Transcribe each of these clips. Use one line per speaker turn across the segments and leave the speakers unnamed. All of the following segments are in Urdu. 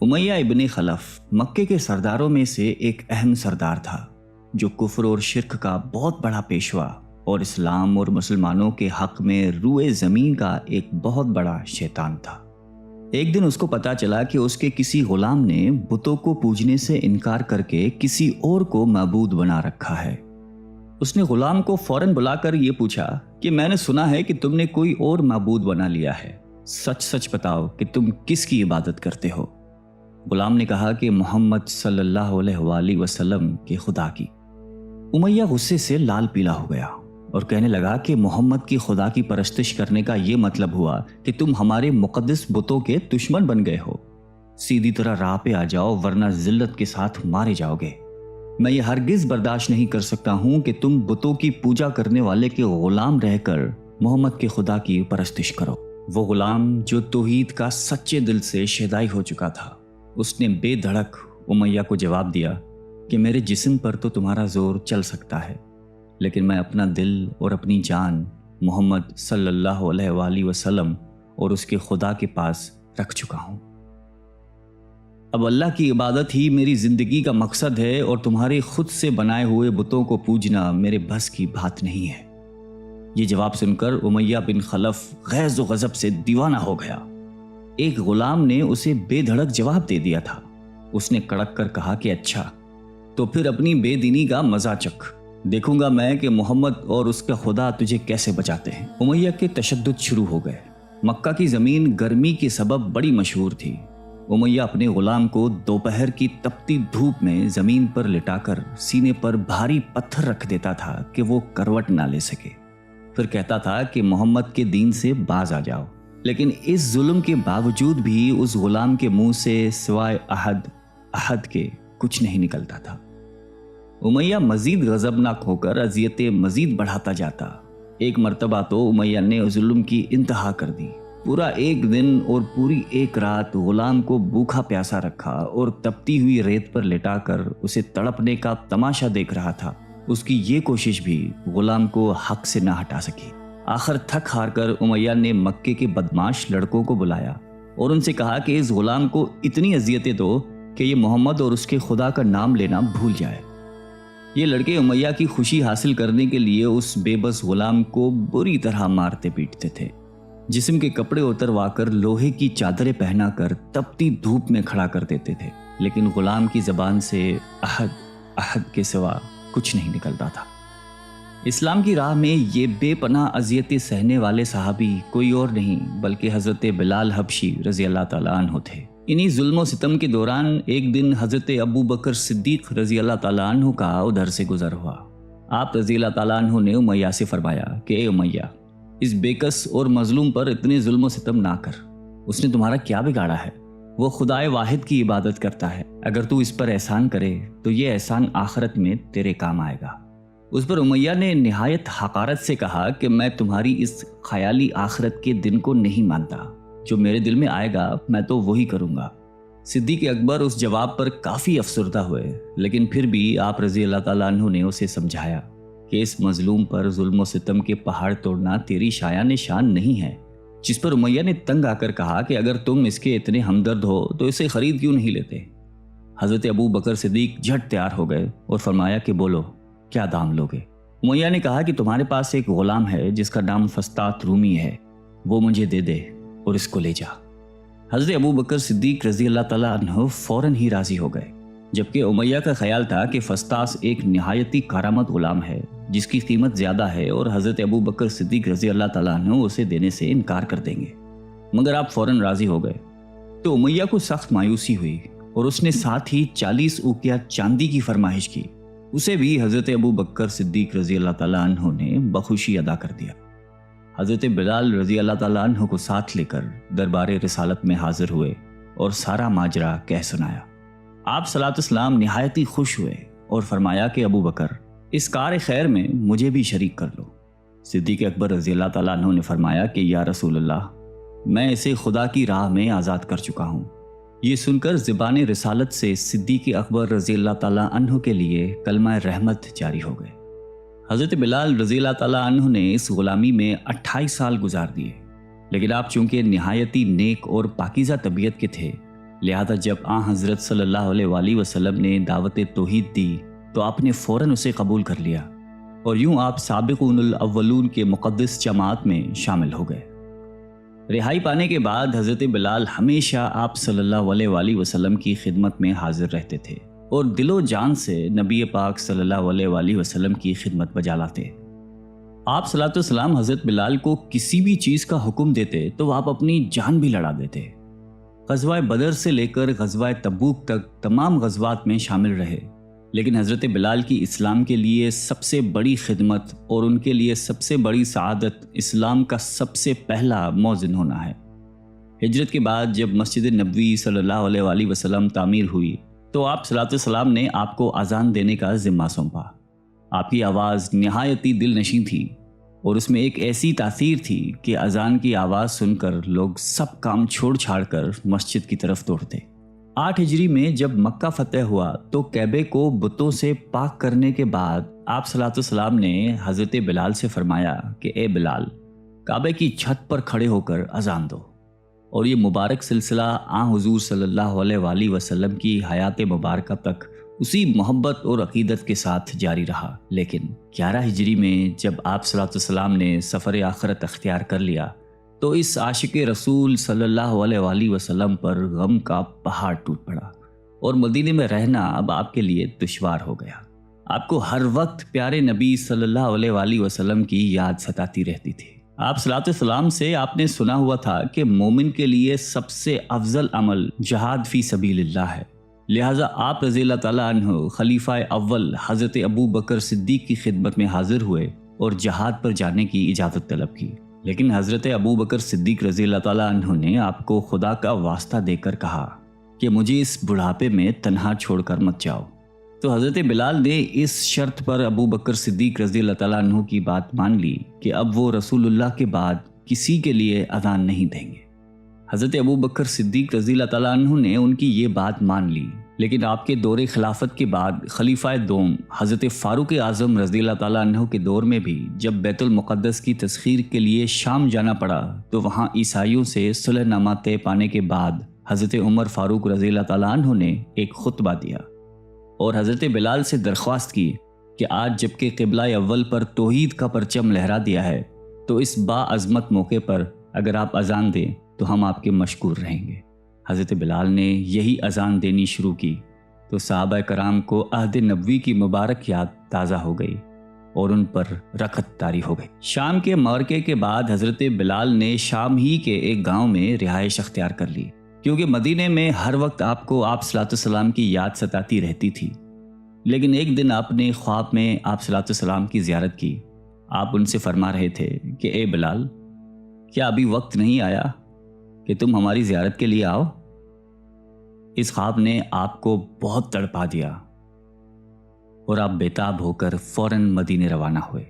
امیہ ابن خلف مکے کے سرداروں میں سے ایک اہم سردار تھا جو کفر اور شرک کا بہت بڑا پیشوا اور اسلام اور مسلمانوں کے حق میں روئے زمین کا ایک بہت بڑا شیطان تھا۔ ایک دن اس کو پتا چلا کہ اس کے کسی غلام نے بتوں کو پوجنے سے انکار کر کے کسی اور کو معبود بنا رکھا ہے۔ اس نے غلام کو فوراً بلا کر یہ پوچھا کہ میں نے سنا ہے کہ تم نے کوئی اور معبود بنا لیا ہے، سچ سچ بتاؤ کہ تم کس کی عبادت کرتے ہو؟ غلام نے کہا کہ محمد صلی اللہ علیہ وآلہ وسلم کے خدا کی۔ امیہ غصے سے لال پیلا ہو گیا اور کہنے لگا کہ محمد کی خدا کی پرستش کرنے کا یہ مطلب ہوا کہ تم ہمارے مقدس بتوں کے دشمن بن گئے ہو۔ سیدھی طرح راہ پہ آ جاؤ ورنہ ذلت کے ساتھ مارے جاؤ گے۔ میں یہ ہرگز برداشت نہیں کر سکتا ہوں کہ تم بتوں کی پوجا کرنے والے کے غلام رہ کر محمد کے خدا کی پرستش کرو۔ وہ غلام جو توحید کا سچے دل سے شیدائی ہو چکا تھا، اس نے بے دھڑک امیہ کو جواب دیا کہ میرے جسم پر تو تمہارا زور چل سکتا ہے، لیکن میں اپنا دل اور اپنی جان محمد صلی اللہ علیہ وآلہ وسلم اور اس کے خدا کے پاس رکھ چکا ہوں۔ اب اللہ کی عبادت ہی میری زندگی کا مقصد ہے اور تمہارے خود سے بنائے ہوئے بتوں کو پوجنا میرے بس کی بات نہیں ہے۔ یہ جواب سن کر امیہ بن خلف غیظ و غضب سے دیوانہ ہو گیا۔ ایک غلام نے اسے بے دھڑک جواب دے دیا تھا۔ اس نے کڑک کر کہا کہ اچھا تو پھر اپنی بے دینی کا مزہ چکھ، دیکھوں گا میں کہ محمد اور اس کا خدا تجھے کیسے بچاتے ہیں۔ امیہ کے تشدد شروع ہو گئے۔ مکہ کی زمین گرمی کے سبب بڑی مشہور تھی۔ امیہ اپنے غلام کو دوپہر کی تپتی دھوپ میں زمین پر لٹا کر سینے پر بھاری پتھر رکھ دیتا تھا کہ وہ کروٹ نہ لے سکے، پھر کہتا تھا کہ محمد کے دین سے باز آ جاؤ، لیکن اس ظلم کے باوجود بھی اس غلام کے منہ سے سوائے احد کے کچھ نہیں نکلتا تھا۔ امیہ مزید غضبناک ہو کر اذیتیں مزید بڑھاتا جاتا۔ ایک مرتبہ تو امیہ نے ظلم کی انتہا کر دی۔ پورا ایک دن اور پوری ایک رات غلام کو بھوکا پیاسا رکھا اور تپتی ہوئی ریت پر لٹا کر اسے تڑپنے کا تماشا دیکھ رہا تھا۔ اس کی یہ کوشش بھی غلام کو حق سے نہ ہٹا سکی۔ آخر تھک ہار کر امیہ نے مکے کے بدماش لڑکوں کو بلایا اور ان سے کہا کہ اس غلام کو اتنی اذیتیں دو کہ یہ محمد اور اس کے خدا کا نام لینا بھول جائے۔ یہ لڑکے امیہ کی خوشی حاصل کرنے کے لیے اس بے بس غلام کو بری طرح مارتے پیٹتے تھے۔ جسم کے کپڑے اتروا کر لوہے کی چادریں پہنا کر تپتی دھوپ میں کھڑا کر دیتے تھے، لیکن غلام کی زبان سے احد کے سوا کچھ نہیں نکلتا تھا۔ اسلام کی راہ میں یہ بے پناہ اذیتیں سہنے والے صحابی کوئی اور نہیں بلکہ حضرت بلال حبشی رضی اللہ تعالیٰ عنہ تھے۔ انہی ظلم و ستم کے دوران ایک دن حضرت ابو بکر صدیق رضی اللہ تعالیٰ عنہ کا ادھر سے گزر ہوا۔ آپ رضی اللہ تعالیٰ عنہ نے امیہ سے فرمایا کہ اے امیہ، اس بےکس اور مظلوم پر اتنے ظلم و ستم نہ کر، اس نے تمہارا کیا بگاڑا ہے؟ وہ خدائے واحد کی عبادت کرتا ہے، اگر تو اس پر احسان کرے تو یہ احسان آخرت میں تیرے کام آئے گا۔ اس پر امیہ نے نہایت حقارت سے کہا کہ میں تمہاری اس خیالی آخرت کے دن کو نہیں مانتا، جو میرے دل میں آئے گا میں تو وہی کروں گا۔ صدیق اکبر اس جواب پر کافی افسردہ ہوئے، لیکن پھر بھی آپ رضی اللہ تعالیٰ عنہ نے اسے سمجھایا کہ اس مظلوم پر ظلم و ستم کے پہاڑ توڑنا تیری شایان شان نہیں ہے۔ جس پر امیہ نے تنگ آ کر کہا کہ اگر تم اس کے اتنے ہمدرد ہو تو اسے خرید کیوں نہیں لیتے؟ حضرت ابو بکر صدیق جھٹ تیار ہو گئے اور فرمایا کہ بولو کیا دام لوگے؟ امیہ نے کہا کہ تمہارے پاس ایک غلام ہے جس کا نام فسطاط رومی ہے، وہ مجھے دے دے اور اس کو لے جا۔ حضرت ابو بکر صدیق رضی اللہ تعالیٰ عنہ فوراً ہی راضی ہو گئے، جبکہ امیہ کا خیال تھا کہ فسطاط ایک نہایتی کارآمد غلام ہے جس کی قیمت زیادہ ہے اور حضرت ابو بکر صدیق رضی اللہ تعالیٰ عنہ اسے دینے سے انکار کر دیں گے، مگر آپ فوراً راضی ہو گئے۔ تو امیہ کو سخت مایوسی ہوئی اور اس نے ساتھ ہی 40 اوقیہ چاندی کی فرمائش کی۔ اسے بھی حضرت ابو بکر صدیق رضی اللہ تعالیٰ عنہ نے بخوشی ادا کر دیا۔ حضرت بلال رضی اللہ تعالیٰ عنہ کو ساتھ لے کر دربار رسالت میں حاضر ہوئے اور سارا ماجرا کہہ سنایا۔ آپ صلی اللہ علیہ وسلم نہایت ہی خوش ہوئے اور فرمایا کہ ابو بکر، اس کار خیر میں مجھے بھی شریک کر لو۔ صدیق اکبر رضی اللہ تعالیٰ عنہ نے فرمایا کہ یا رسول اللہ، میں اسے خدا کی راہ میں آزاد کر چکا ہوں۔ یہ سن کر زبان رسالت سے صدیق اکبر رضی اللہ تعالیٰ عنہ کے لیے کلمہ رحمت جاری ہو گئے۔ حضرت بلال رضی اللہ تعالیٰ عنہ نے اس غلامی میں 28 سال گزار دیے، لیکن آپ چونکہ نہایتی نیک اور پاکیزہ طبیعت کے تھے لہذا جب حضرت صلی اللہ علیہ وآلہ وسلم نے دعوت توحید دی تو آپ نے فوراً اسے قبول کر لیا، اور یوں آپ سابقون الاولون کے مقدس جماعت میں شامل ہو گئے۔ رہائی پانے کے بعد حضرت بلال ہمیشہ آپ صلی اللہ علیہ وآلہ وسلم کی خدمت میں حاضر رہتے تھے اور دل و جان سے نبی پاک صلی اللہ علیہ وآلہ وسلم کی خدمت بجا لاتے۔ آپ صلی اللہ علیہ وسلم حضرت بلال کو کسی بھی چیز کا حکم دیتے تو آپ اپنی جان بھی لڑا دیتے۔ غزوہ بدر سے لے کر غزوہ تبوک تک تمام غزوات میں شامل رہے، لیکن حضرت بلال کی اسلام کے لیے سب سے بڑی خدمت اور ان کے لیے سب سے بڑی سعادت اسلام کا سب سے پہلا مؤذن ہونا ہے۔ ہجرت کے بعد جب مسجد نبوی صلی اللہ علیہ وآلہ وسلم تعمیر ہوئی تو آپ صلی اللہ علیہ وسلم نے آپ کو اذان دینے کا ذمہ سونپا۔ آپ کی آواز نہایت ہی دل نشیں تھی اور اس میں ایک ایسی تاثیر تھی کہ اذان کی آواز سن کر لوگ سب کام چھوڑ چھاڑ کر مسجد کی طرف دوڑتے۔ 8 ہجری میں جب مکہ فتح ہوا تو کعبے کو بتوں سے پاک کرنے کے بعد آپ صلی اللہ علیہ وسلم نے حضرت بلال سے فرمایا کہ اے بلال، کعبے کی چھت پر کھڑے ہو کر اذان دو، اور یہ مبارک سلسلہ حضور صلی اللہ علیہ وآلہ وسلم کی حیات مبارکہ تک اسی محبت اور عقیدت کے ساتھ جاری رہا۔ لیکن 11 ہجری میں جب آپ صلی اللہ علیہ وسلم نے سفر آخرت اختیار کر لیا تو اس عاشق رسول صلی اللہ علیہ وآلہ وسلم پر غم کا پہاڑ ٹوٹ پڑا، اور مدینے میں رہنا اب آپ کے لیے دشوار ہو گیا۔ آپ کو ہر وقت پیارے نبی صلی اللہ علیہ وآلہ وسلم کی یاد ستاتی رہتی تھی۔ آپ صلی اللہ علیہ وسلم سے آپ نے سنا ہوا تھا کہ مومن کے لیے سب سے افضل عمل جہاد فی سبیل اللہ ہے، لہٰذا آپ رضی اللہ تعالیٰ عنہ خلیفہ اول حضرت ابو بکر صدیق کی خدمت میں حاضر ہوئے اور جہاد پر جانے کی اجازت طلب کی، لیکن حضرت ابو بکر صدیق رضی اللہ تعالیٰ عنہ نے آپ کو خدا کا واسطہ دے کر کہا کہ مجھے اس بڑھاپے میں تنہا چھوڑ کر مت جاؤ۔ تو حضرت بلال نے اس شرط پر ابو بکر صدیق رضی اللہ تعالیٰ عنہ کی بات مان لی کہ اب وہ رسول اللہ کے بعد کسی کے لیے اذان نہیں دیں گے۔ حضرت ابو بکر صدیق رضی اللہ تعالیٰ عنہ نے ان کی یہ بات مان لی، لیکن آپ کے دور خلافت کے بعد خلیفہ دوم حضرت فاروق اعظم رضی اللہ تعالیٰ عنہ کے دور میں بھی جب بیت المقدس کی تسخیر کے لیے شام جانا پڑا تو وہاں عیسائیوں سے صلح نامہ طے پانے کے بعد حضرت عمر فاروق رضی اللہ تعالیٰ عنہ نے ایک خطبہ دیا اور حضرت بلال سے درخواست کی کہ آج جب کہ قبلہ اول پر توحید کا پرچم لہرا دیا ہے تو اس باعظمت موقع پر اگر آپ اذان دیں تو ہم آپ کے مشکور رہیں گے۔ حضرت بلال نے یہی اذان دینی شروع کی تو صحابہ کرام کو عہد نبوی کی مبارک یاد تازہ ہو گئی اور ان پر رخت طاری ہو گئی۔ شام کے معرکے کے بعد حضرت بلال نے شام ہی کے ایک گاؤں میں رہائش اختیار کر لی، کیونکہ مدینے میں ہر وقت آپ کو آپ صلی اللہ علیہ وسلم کی یاد ستاتی رہتی تھی۔ لیکن ایک دن آپ نے خواب میں آپ صلی اللہ علیہ وسلم کی زیارت کی۔ آپ ان سے فرما رہے تھے کہ اے بلال، کیا ابھی وقت نہیں آیا کہ تم ہماری زیارت کے لیے آؤ؟ اس خواب نے آپ کو بہت تڑپا دیا اور آپ بےتاب ہو کر فوراً مدینے روانہ ہوئے۔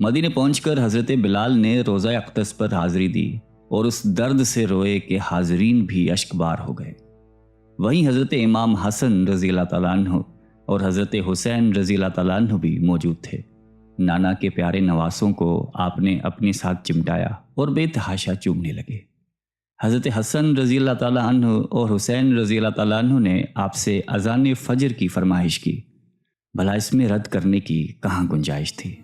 مدینے پہنچ کر حضرت بلال نے روزہ اقدس پر حاضری دی اور اس درد سے روئے کہ حاضرین بھی اشک بار ہو گئے۔ وہیں حضرت امام حسن رضی اللہ تعالیٰ عنہ اور حضرت حسین رضی اللہ تعالیٰ عنہ بھی موجود تھے۔ نانا کے پیارے نواسوں کو آپ نے اپنے ساتھ چمٹایا اور بے تحاشا چومنے لگے۔ حضرت حسن رضی اللہ تعالیٰ عنہ اور حسین رضی اللہ تعالیٰ عنہ نے آپ سے اذان فجر کی فرمائش کی، بھلا اس میں رد کرنے کی کہاں گنجائش تھی۔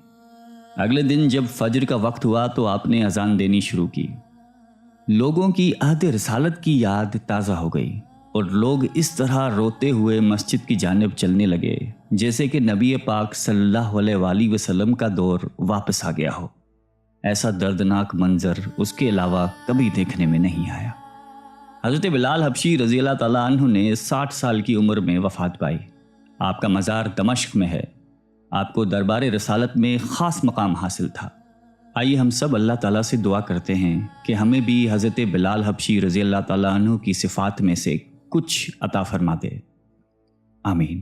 اگلے دن جب فجر کا وقت ہوا تو آپ نے اذان دینی شروع کی۔ لوگوں کی عہد رسالت کی یاد تازہ ہو گئی اور لوگ اس طرح روتے ہوئے مسجد کی جانب چلنے لگے جیسے کہ نبی پاک صلی اللہ علیہ وآلہ وسلم کا دور واپس آ گیا ہو۔ ایسا دردناک منظر اس کے علاوہ کبھی دیکھنے میں نہیں آیا۔ حضرت بلال حبشی رضی اللہ تعالیٰ عنہ نے 60 سال کی عمر میں وفات پائی۔ آپ کا مزار دمشق میں ہے۔ آپ کو دربار رسالت میں خاص مقام حاصل تھا۔ آئیے ہم سب اللہ تعالیٰ سے دعا کرتے ہیں کہ ہمیں بھی حضرت بلال حبشی رضی اللہ تعالیٰ عنہ کی صفات میں سے کچھ عطا فرما دے۔ آمین۔